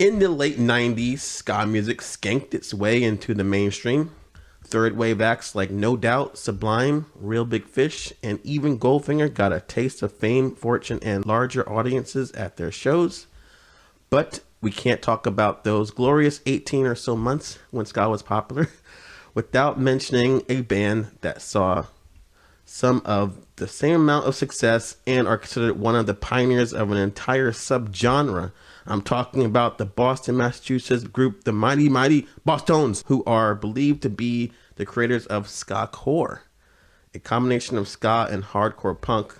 In the late 90s, ska music skanked its way into the mainstream. Third wave acts like No Doubt, Sublime, Real Big Fish, and even Goldfinger got a taste of fame, fortune, and larger audiences at their shows. But we can't talk about those glorious 18 or so months when ska was popular without mentioning a band that saw some of the same amount of success and are considered one of the pioneers of an entire subgenre. I'm talking about the Boston, Massachusetts group, the Mighty Mighty Bosstones, who are believed to be the creators of Ska-Core, a combination of ska and hardcore punk.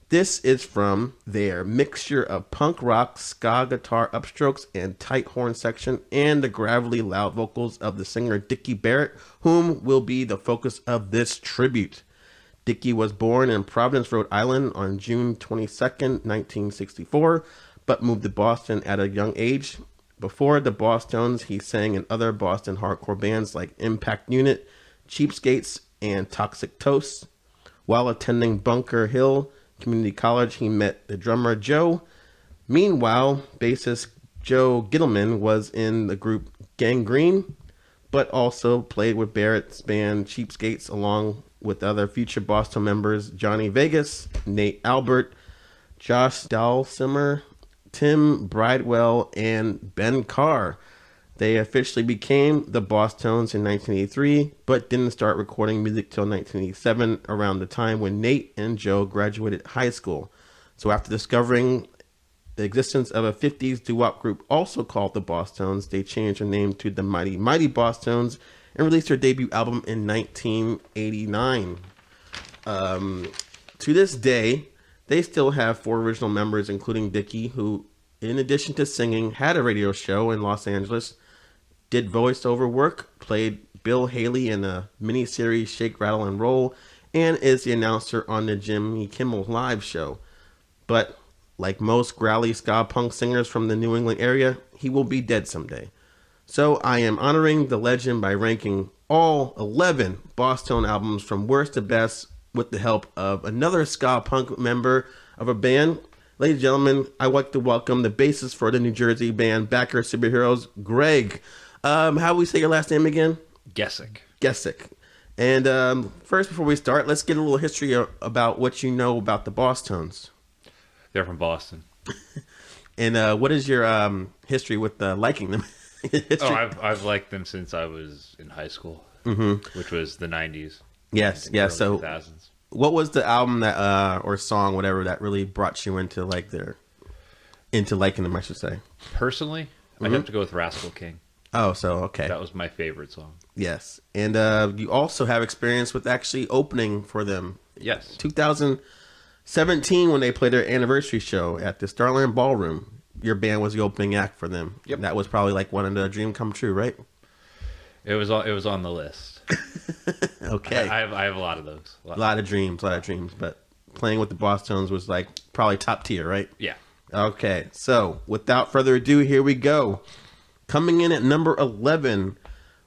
This is from their mixture of punk rock, ska guitar upstrokes, and tight horn section, and the gravelly loud vocals of the singer Dicky Barrett, whom will be the focus of this tribute. Dicky was born in Providence, Rhode Island on June 22nd, 1964, but moved to Boston at a young age. Before the Bosstones, he sang in other Boston hardcore bands like Impact Unit, Cheapskates, and Toxic Toast. While attending Bunker Hill Community College, he met the drummer Joe. Meanwhile, bassist Joe Gittleman was in the group Gangrene, but also played with Barrett's band Cheapskates along with other future Boston members Johnny Vegas, Nate Albert, Josh Dalsimer, Tim Bridewell, and Ben Carr. They officially became the Bosstones in 1983, but didn't start recording music till 1987, around the time when Nate and Joe graduated high school. So after discovering the existence of a 50s doo-wop group also called the Bosstones, they changed their name to the Mighty Mighty Bosstones and released their debut album in 1989. To this day, they still have 4 original members, including Dicky, who, in addition to singing, had a radio show in Los Angeles, did voiceover work, played Bill Haley in a miniseries Shake, Rattle, and Roll, and is the announcer on the Jimmy Kimmel Live show. But like most growly ska punk singers from the New England area, he will be dead someday. So I am honoring the legend by ranking all 11 Bosstone albums from worst to best with the help of another ska punk member of a band. Ladies and gentlemen, I'd like to welcome the bassist for the New Jersey band Backer Superheroes, Greg. How do we say your last name again? Gecik. Gecik. And first, before we start, let's get a little history about what you know about the Bosstones. They're from Boston. And what is your history with liking them? I've liked them since I was in high school, which was the 90s. Yes, yes. So 2000s. What was the album that or song, whatever, that really brought you into into liking them, I should say? Personally, I'd have to go with Rascal King. Oh, so okay. That was my favorite song. Yes. And you also have experience with actually opening for them. Yes. 2017 when they played their anniversary show at the Starland Ballroom. Your band was the opening act for them. Yep. That was probably like one of the dream come true, right? It was on the list. Okay. I have a lot of those. A lot of dreams, but playing with the Bosstones was like probably top tier, right? Yeah. Okay. So without further ado, here we go. Coming in at number 11,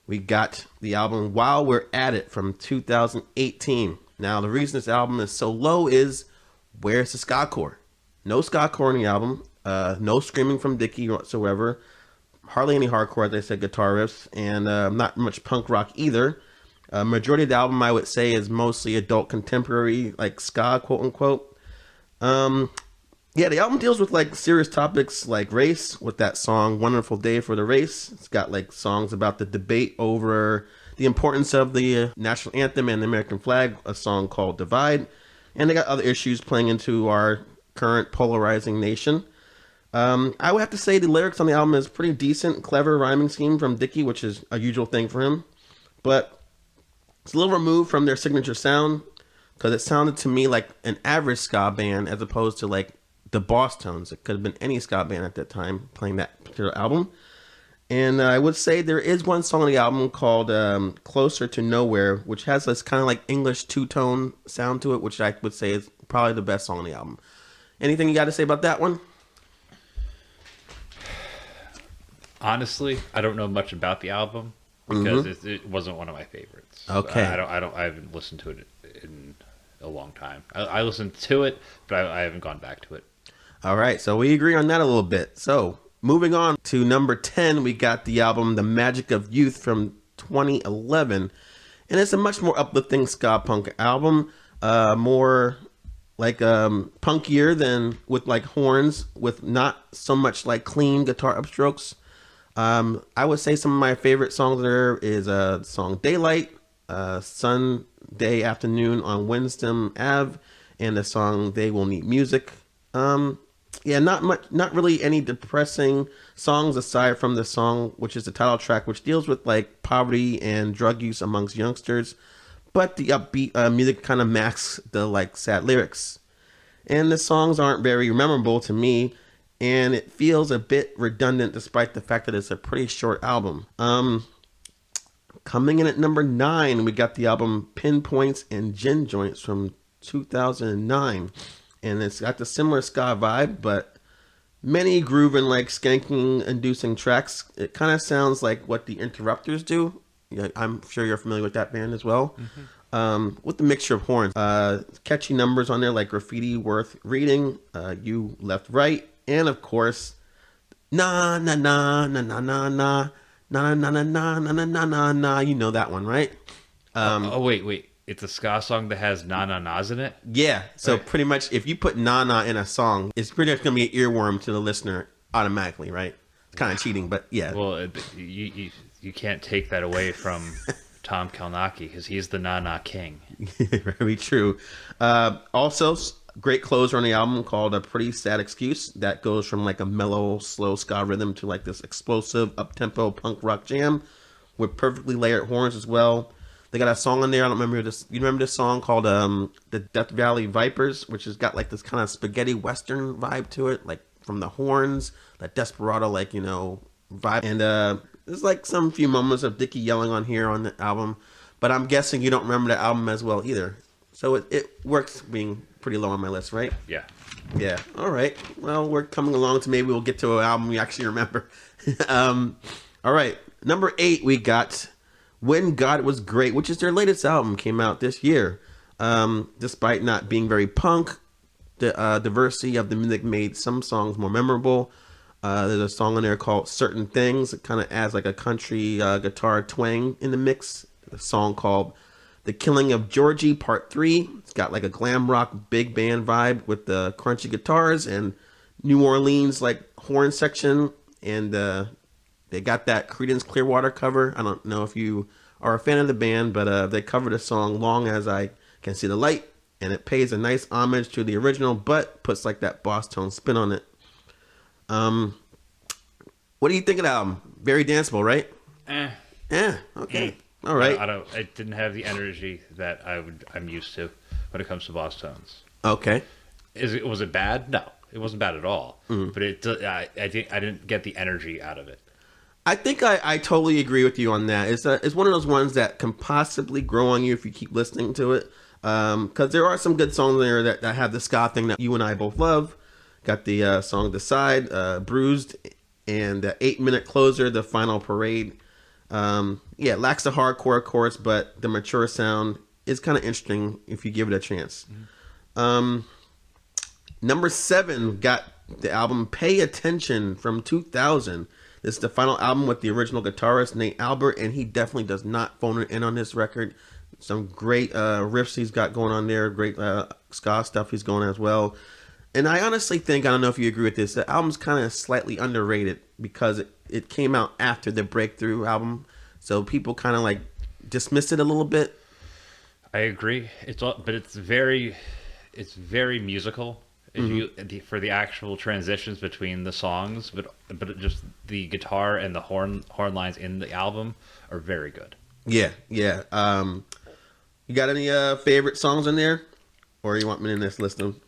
we got the album While We're At It from 2018. Now, the reason this album is so low is, where's the Ska-Core? No Ska-Core in the album. No screaming from Dicky whatsoever. Hardly any hardcore, as I said, guitar riffs. And not much punk rock either. Majority of the album, I would say, is mostly adult contemporary, like ska, quote unquote. Yeah, the album deals with like serious topics like race with that song Wonderful Day for the Race. It's got like songs about the debate over the importance of the national anthem and the American flag, a song called Divide. And they got other issues playing into our current polarizing nation. I would have to say the lyrics on the album is pretty decent, clever rhyming scheme from Dicky, which is a usual thing for him. But it's a little removed from their signature sound because it sounded to me like an average ska band as opposed to like the Bosstones. It could have been any ska band at that time playing that particular album. And I would say there is one song on the album called Closer to Nowhere, which has this kind of like English two-tone sound to it, which I would say is probably the best song on the album. Anything you got to say about that one? Honestly, I don't know much about the album because it wasn't one of my favorites. Okay. I haven't listened to it in a long time. I listened to it, but I haven't gone back to it. All right, so we agree on that a little bit. So Moving on to number 10, we got the album The Magic of Youth from 2011. And it's a much more uplifting ska punk album, more like punkier than with like horns, with not so much like clean guitar upstrokes. I would say some of my favorite songs there is the song Daylight, Sunday Afternoon on Winston Ave, and the song They Will Need Music. Not really any depressing songs aside from the song, which is the title track, which deals with like poverty and drug use amongst youngsters. But the upbeat music kind of masks the like sad lyrics. And the songs aren't very memorable to me, and it feels a bit redundant despite the fact that it's a pretty short album. Coming in at number 9, we got the album Pinpoints and Gin Joints from 2009. And it's got the similar ska vibe, but many groove and like skanking inducing tracks. It kind of sounds like what the Interrupters do. Yeah, I'm sure you're familiar with that band as well. Mm-hmm. With the mixture of horns. Catchy numbers on there like Graffiti Worth Reading, You Left Right, and of course, Na Na Na Na Na Na Na Na Na Na Na Na Na Na Na Na Na. You know that one, right? Wait. It's a ska song that has na-na-nas in it? Yeah. So pretty much if you put na-na in a song, it's pretty much going to be an earworm to the listener automatically, right? It's kind of cheating, but yeah. Well, you can't take that away from Tom Kalnaki because he's the na-na king. Very true. Also, great closer on the album called A Pretty Sad Excuse that goes from like a mellow, slow ska rhythm to like this explosive, up-tempo punk rock jam with perfectly layered horns as well. They got a song on there. I don't remember this. You remember this song called the Death Valley Vipers, which has got like this kind of spaghetti western vibe to it, like from the horns, that desperado like vibe. And there's like some few moments of Dicky yelling on here on the album, but I'm guessing you don't remember the album as well either. So it works being pretty low on my list, right? Yeah. Yeah. All right. Well, we're coming along to maybe we'll get to an album we actually remember. All right. Number 8, we got When God Was Great, which is their latest album, came out this year. Despite not being very punk, the diversity of the music made some songs more memorable. There's a song on there called Certain Things. It kind of adds like a country guitar twang in the mix. A song called The Killing of Georgie Part 3. It's got like a glam rock big band vibe with the crunchy guitars and New Orleans like horn section. And they got that Creedence Clearwater cover. I don't know if you are a fan of the band, but they covered a song Long As I Can See the Light, and it pays a nice homage to the original, but puts like that Bosstones spin on it. What do you think of the album? Very danceable, right? Okay. All right. It didn't have the energy that I'm used to when it comes to Bosstones. Okay. Was it bad? No, it wasn't bad at all. Mm. But I didn't get the energy out of it. I think I totally agree with you on that. It's one of those ones that can possibly grow on you if you keep listening to it. Because there are some good songs there that have the ska thing that you and I both love. Got the song Decide, Bruised, and the 8-minute closer, The Final Parade. Lacks the hardcore chorus, but the mature sound is kind of interesting if you give it a chance. Mm-hmm. Number 7 got the album Pay Attention from 2000. This is the final album with the original guitarist, Nate Albert, and he definitely does not phone it in on this record. Some great riffs he's got going on there, great ska stuff he's going as well. And I honestly think, I don't know if you agree with this, the album's kind of slightly underrated because it came out after the breakthrough album. So people kind of like dismissed it a little bit. I agree. But it's very musical. Mm-hmm. For the actual transitions between the songs, but just the guitar and the horn lines in the album are very good. Yeah. You got any favorite songs in there, or you want me to just list them?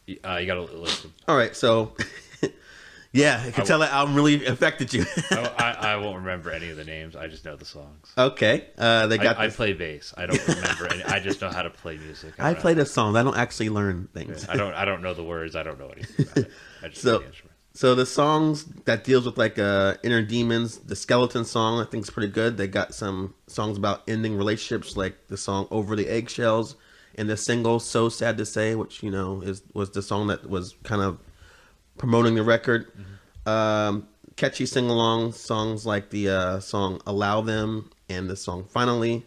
You got to list them. All right, so yeah, I can tell that album really affected you. I won't remember any of the names. I just know the songs. Okay, I play bass. I don't remember any. I just know how to play music. I play the songs. I don't actually learn things. I don't know the words. I don't know anything about it. I just play the instrument. So the songs that deals with like inner demons, the Skeleton song I think is pretty good. They got some songs about ending relationships, like the song Over the Eggshells, and the single So Sad to Say, which was the song that was kind of promoting the record. Catchy sing-along songs like the song Allow Them and the song Finally.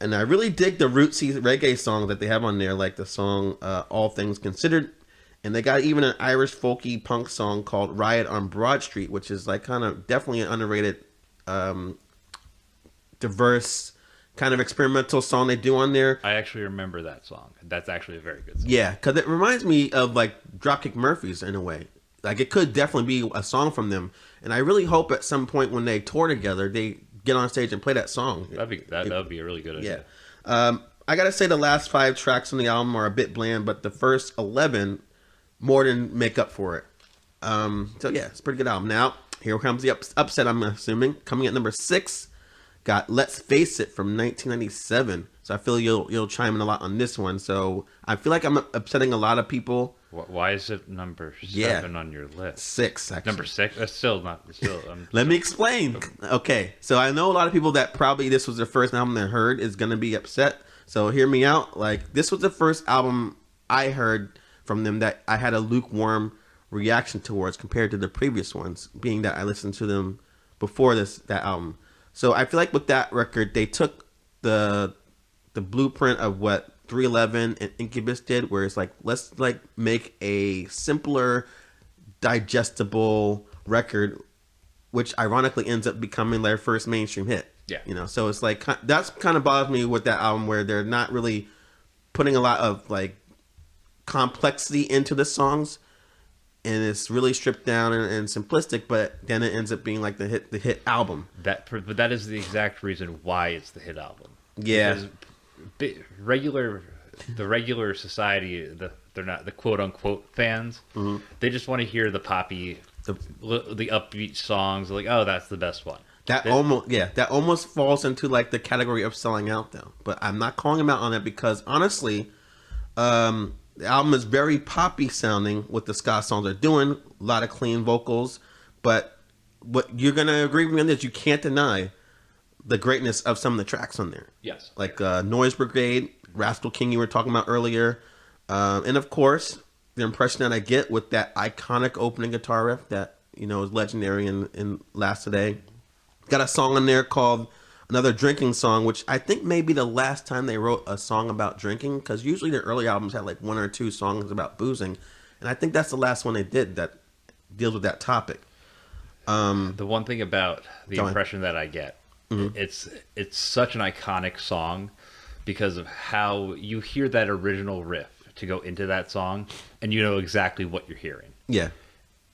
And I really dig the rootsy reggae song that they have on there, like the song All Things Considered. And they got even an Irish folky punk song called Riot on Broad Street, which is like kind of definitely an underrated, diverse, kind of experimental song they do on there. I actually remember that song. That's actually a very good song. Yeah, because it reminds me of like Dropkick Murphys in a way. Like it could definitely be a song from them. And I really hope at some point when they tour together, they get on stage and play that song. That'd be a really good idea. Yeah. I gotta say the last 5 tracks on the album are a bit bland, but the first 11 more than make up for it. So yeah, it's a pretty good album. Now, here comes the upset, I'm assuming. Coming at number 6, got Let's Face It from 1997. So I feel you'll chime in a lot on this one. So I feel like I'm upsetting a lot of people. Why is it number 7 on your list? 6, actually. Number 6? That's still not... Let me explain. Okay, so I know a lot of people that probably this was their first album they heard is going to be upset. So hear me out. Like, this was the first album I heard from them that I had a lukewarm reaction towards compared to the previous ones, being that I listened to them before that album. So I feel like with that record, they took the blueprint of what 311 and Incubus did, where it's like, let's like make a simpler, digestible record, which ironically ends up becoming their first mainstream hit. Yeah. You know, so it's like, that's kind of bothers me with that album, where they're not really putting a lot of like complexity into the songs, and it's really stripped down and simplistic, but then it ends up being like the hit album. But that is the exact reason why it's the hit album. Yeah. Because the regular society, they're not the quote unquote fans. Mm-hmm. They just want to hear the poppy, the upbeat songs. Like, oh, that's the best one. That almost falls into like the category of selling out though. But I'm not calling them out on it because honestly, the album is very poppy sounding with the ska songs they're doing. A lot of clean vocals, but what you're gonna agree with me on this, you can't deny the greatness of some of the tracks on there. Yes. Like Noise Brigade, Rascal King you were talking about earlier. And of course, the impression that I get with that iconic opening guitar riff that, you know, is legendary in Last Today. Got a song on there called Another Drinking Song, which I think may be the last time they wrote a song about drinking, because usually their early albums had like 1 or 2 songs about boozing. And I think that's the last one they did that deals with that topic. The one thing about the impression that I get, mm-hmm. it's such an iconic song because of how you hear that original riff to go into that song and you know exactly what you're hearing. Yeah.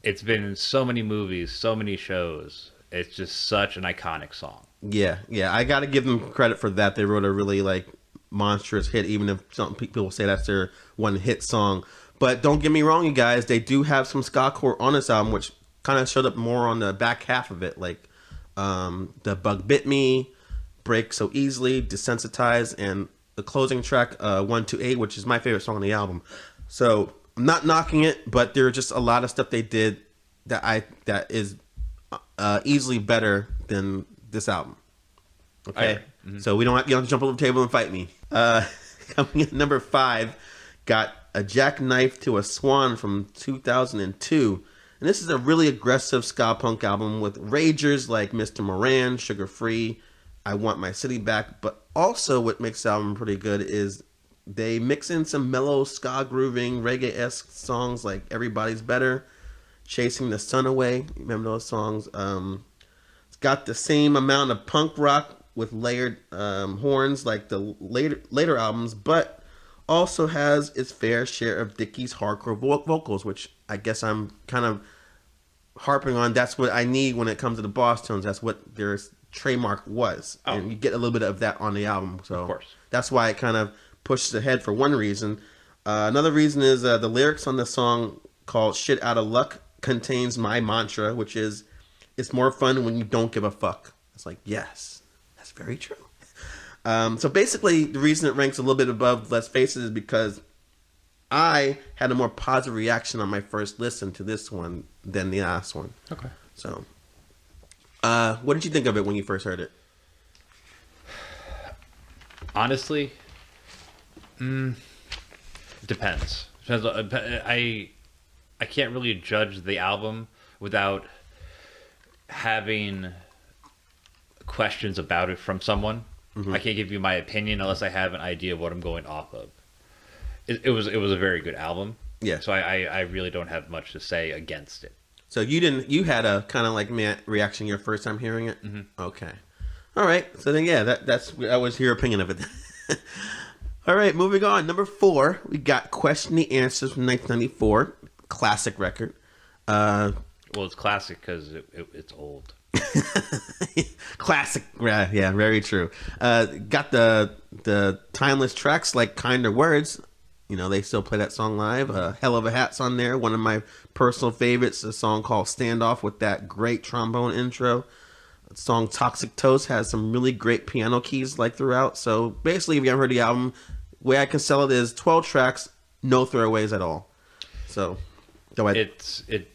It's been in so many movies, so many shows. It's just such an iconic song. Yeah. I got to give them credit for that. They wrote a really like monstrous hit, even if some people say that's their one hit song. But don't get me wrong, you guys, they do have some Ska-Core on this album, which kind of showed up more on the back half of it, like The Bug Bit Me, Break So Easily, Desensitized, and the closing track 128, which is my favorite song on the album. So I'm not knocking it, but there are just a lot of stuff they did that is easily better than this album. Okay, mm-hmm. So you don't have to jump over the table and fight me. Coming at number 5, got A Jackknife to a Swan from 2002. And this is a really aggressive ska punk album with ragers like Mr. Moran, Sugar Free, I Want My City Back. But also what makes the album pretty good is they mix in some mellow ska grooving reggae-esque songs like Everybody's Better, Chasing the Sun Away. Remember those songs? It's got the same amount of punk rock with layered horns like the later albums, but also has its fair share of Dicky's hardcore vocals, which I guess I'm kind of harping on. That's what I need when it comes to the Bosstones. That's what their trademark was. Oh. And you get a little bit of that on the album. So of course. That's why it kind of pushes ahead for one reason. Another reason is the lyrics on the song called Shit Outta Luck contains my mantra, which is, it's more fun when you don't give a fuck. It's like, yes, that's very true. So basically, the reason it ranks a little bit above Let's Face It is because I had a more positive reaction on my first listen to this one than the last one. Okay. So, what did you think of it when you first heard it? Honestly, depends. I can't really judge the album without having questions about it from someone. I can't give you my opinion unless I have an idea of what I'm going off of. It was a very good album. Yeah. So I really don't have much to say against it. So you had a kind of like reaction your first time hearing it? Okay. All right. So then, yeah, that was your opinion of it. All right, moving on. Number 4, we got Question the Answers from 1994. Classic record. Well, it's classic because it's old. Classic. Yeah, very true. Got the timeless tracks like Kinder Words. You know, they still play that song live. Hell of a Hat's on there. One of my personal favorites, a song called Standoff with that great trombone intro. The song Toxic Toast has some really great piano keys like throughout. So basically, if you haven't heard the album, the way I can sell it is 12 tracks, no throwaways at all. So, go ahead. It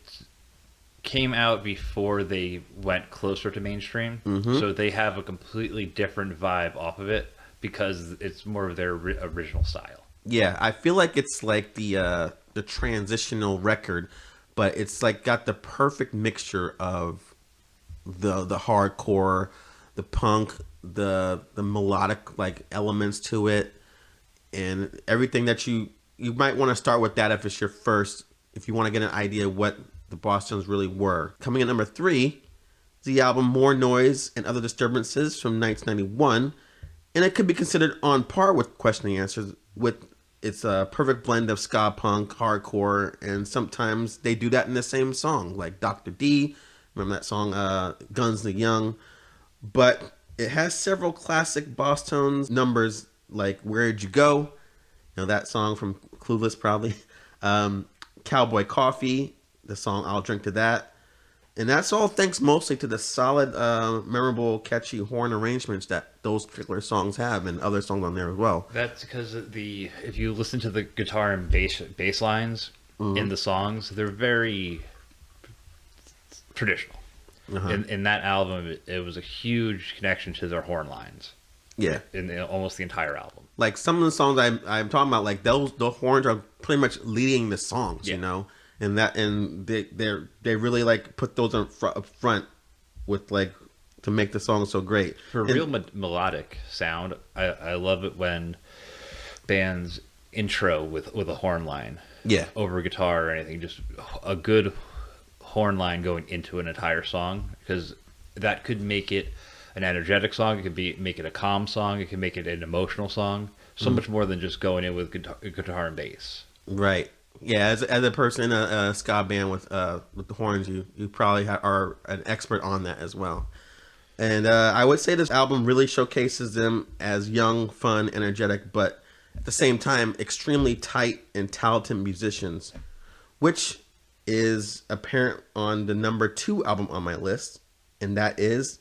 came out before they went closer to mainstream, so they have a completely different vibe off of it because it's more of their original style. Yeah, I feel like it's like the transitional record, but it's like got the perfect mixture of the hardcore, the punk, the melodic like elements to it, and everything that you might want to start with that if you want to get an idea of what the Bosstones really were. Coming in number 3 is the album More Noise and Other Disturbances from 1991, and it could be considered on par with Question the Answers with its a perfect blend of ska punk, hardcore, and sometimes they do that in the same song, like Dr. D. Remember that song, Guns the Young? But it has several classic Bosstones numbers, like Where'd You Go? You know, that song from Clueless, probably. Cowboy Coffee, the song I'll Drink to That. And that's all thanks mostly to the solid, memorable, catchy horn arrangements that those particular songs have, and other songs on there as well. That's because if you listen to the guitar and bass lines in the songs, they're very traditional. In that album, it was a huge connection to their horn lines. Yeah, in almost the entire album. Like some of the songs I'm talking about, like those horns are pretty much leading the songs, you know. And they really like put those up front with like to make the song so great. For real melodic sound, I love it when bands intro with a horn line, over guitar or anything. Just a good horn line going into an entire song, because that could make it an energetic song. It could make it a calm song. It can make it an emotional song. So much more than just going in with guitar and bass. Right. Yeah, as a person in a ska band with the horns, you probably are an expert on that as well. And I would say this album really showcases them as young, fun, energetic, but at the same time, extremely tight and talented musicians, which is apparent on the number 2 album on my list, and that is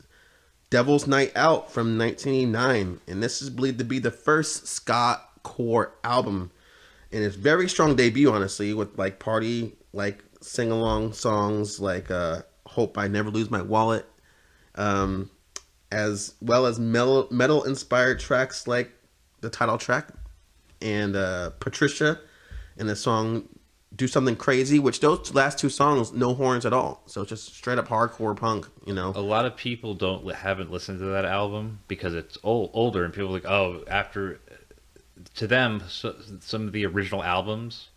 Devil's Night Out from 1989. And this is believed to be the first Ska-Core album. And it's very strong debut, honestly, with like party, like sing-along songs like Hope I Never Lose My Wallet, as well as metal-inspired tracks like the title track and Patricia and the song Do Something Crazy, which those last 2 songs, no horns at all. So it's just straight-up hardcore punk, you know. A lot of people haven't listened to that album because it's older, and people are like, oh, after... To them, some of the original albums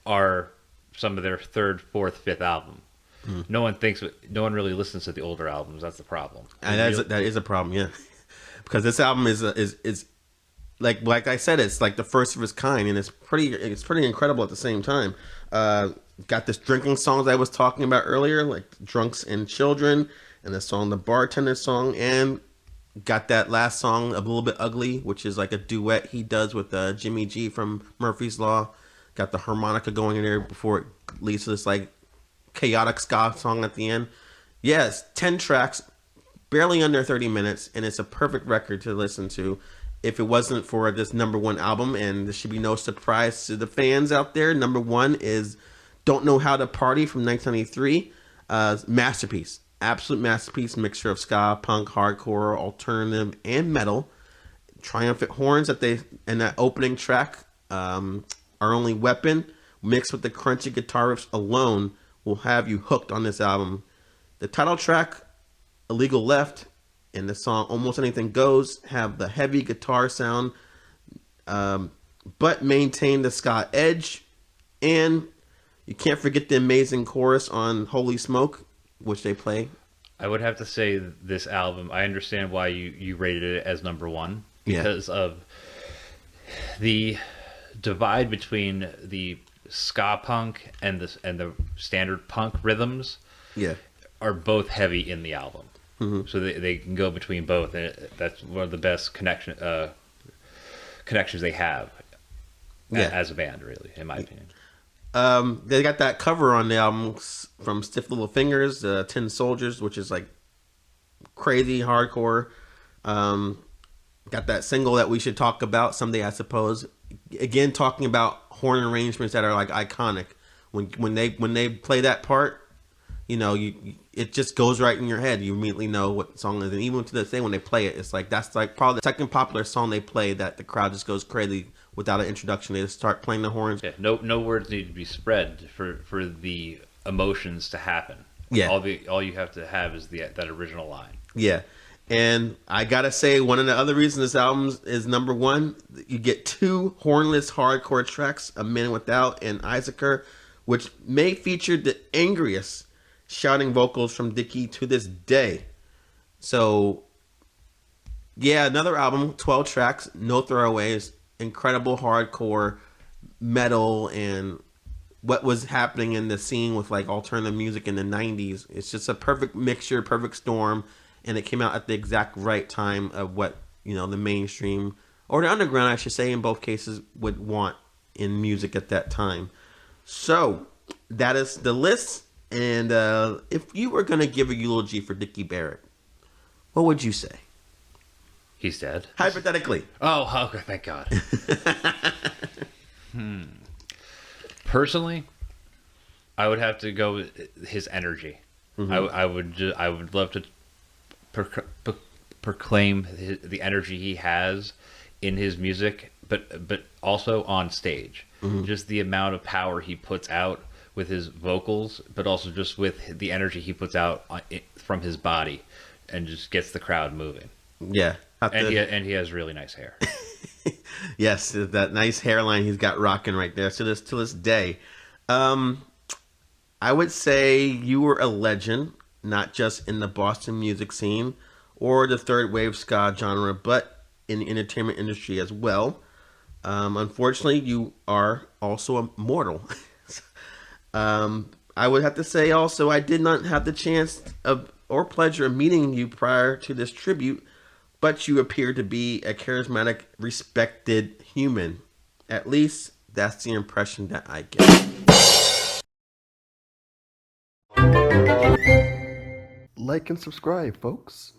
are some of their 3rd, 4th, 5th album. No one really listens to the older albums. That's the problem. And that is a problem, yeah. Because this album is like I said, it's like the first of its kind, and it's pretty incredible at the same time. Got this drinking songs I was talking about earlier, like Drunks and Children, and the song The Bartender Song, and got that last song, A Little Bit Ugly, which is like a duet he does with Jimmy G from Murphy's Law. Got the harmonica going in there before it leads to this like chaotic ska song at the end. Yes, 10 tracks, barely under 30 minutes, and it's a perfect record to listen to if it wasn't for this number 1 album. And this should be no surprise to the fans out there. Number 1 is Don't Know How to Party from 1993. Masterpiece. Absolute masterpiece, mixture of ska, punk, hardcore, alternative, and metal. Triumphant horns in that opening track, Our Only Weapon, mixed with the crunchy guitar riffs alone, will have you hooked on this album. The title track, Illegal Left, and the song Almost Anything Goes have the heavy guitar sound, but maintain the ska edge. And you can't forget the amazing chorus on Holy Smoke, which they play. I would have to say this album, I understand why you rated it as number one, because of the divide between the ska punk and the standard punk rhythms. Are both heavy in the album. So they can go between both, and that's one of the best connections they have as a band, really, in my opinion. They got that cover on the album from Stiff Little Fingers, Tin Soldiers, which is like crazy hardcore. Got that single that we should talk about someday, I suppose. Again, talking about horn arrangements that are like iconic. When they play that part, you know, it just goes right in your head. You immediately know what the song is, and even to this day when they play it, it's like that's like probably the second popular song they play that the crowd just goes crazy without an introduction. They just start playing the horns. Yeah, no words need to be spread for the emotions to happen. All you have to have is that original line. Yeah. And I gotta say, one of the other reasons this album is number one, you get 2 hornless hardcore tracks, A Man Without and Issachar, which may feature the angriest shouting vocals from Dicky to this day. So, yeah, another album, 12 tracks, no throwaways, incredible hardcore metal and what was happening in the scene with like alternative music in the 90s. It's just a perfect mixture, perfect storm. And it came out at the exact right time of what, you know, the mainstream, or the underground, I should say, in both cases, would want in music at that time. So, that is the list. And if you were going to give a eulogy for Dicky Barrett, what would you say? He's dead. Hypothetically. Oh, okay, thank God. Personally, I would have to go with his energy. I would love to proclaim the energy he has in his music, but also on stage. Just the amount of power he puts out with his vocals, but also just with the energy he puts out from his body, and just gets the crowd moving. Yeah, and he has really nice hair. Yes, that nice hairline he's got rocking right there. So to this day, I would say you were a legend, not just in the Boston music scene or the third wave ska genre, but in the entertainment industry as well. Unfortunately, you are also a mortal. I would have to say also, I did not have the chance or pleasure of meeting you prior to this tribute, but you appear to be a charismatic, respected human. At least that's the impression that I get. Like and subscribe, folks.